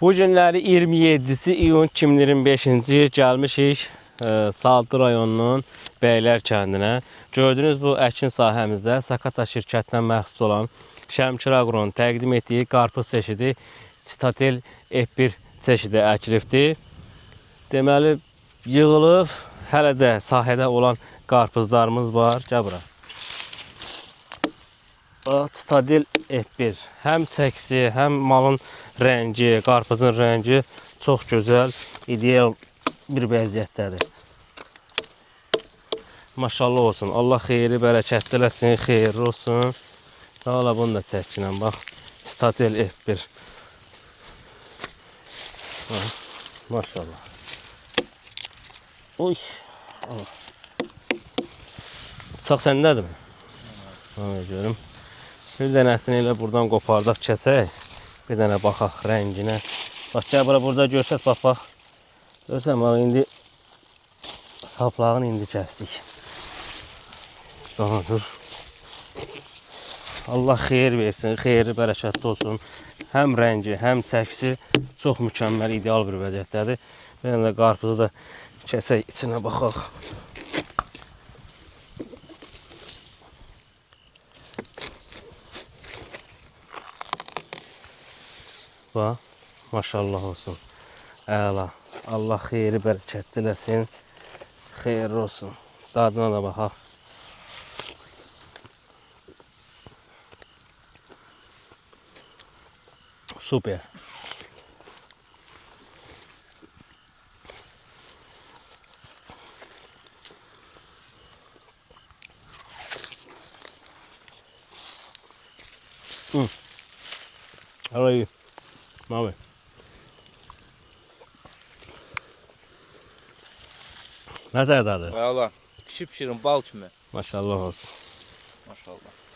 Bu günləri 27-si iyun 2025-ci il gəlmişik Saldı rayonunun Bəylər kəndinə. Gördüyünüz bu əkin sahəmizdə Sakata şirkətindən məxsus olan Şəmkir Aqronun təqdim etdiyi qarpız çeşidi Citatel F1 çeşidi əkilibdir. Deməli, yığılıb, hələ də sahədə olan qarpızlarımız var. Gəl bura. Citatel F1. Həm çəkisi, həm malın rəngi, qarpızın rəngi çox gözəl, ideal bir vəziyyətdədir. Maşallah olsun. Allah xeyri, bərəkətli eləsin, xeyirli olsun. Hala bunu da çəkinəm, bax. Citatel F1. Maşallah. Oy. Bıçaq səndədirmi? Görüm. Bir dənəsini elə buradan qopardaq, kəsək. Bir dənə baxaq rənginə. Bax, gəl bura, burada görsət, bax. Görsən, bax, indi saplağını indi kəsdik. Daha dur. Allah xeyir versin, xeyri bərəkətli olsun. Həm rəngi, həm çəkisi çox mükəmməl, ideal bir vəziyyətdədir. Bir dənə də qarpızı da kəsək, içinə baxaq. Bax, maşallah olsun. Əla. Allah xeyri bərəkətli eləsin. Xeyirli olsun. Dadına da baxaq. Super. How are you? Mami. Ne tadı? Valla pişirin bal kimi. Maşallah olsun. Maşallah.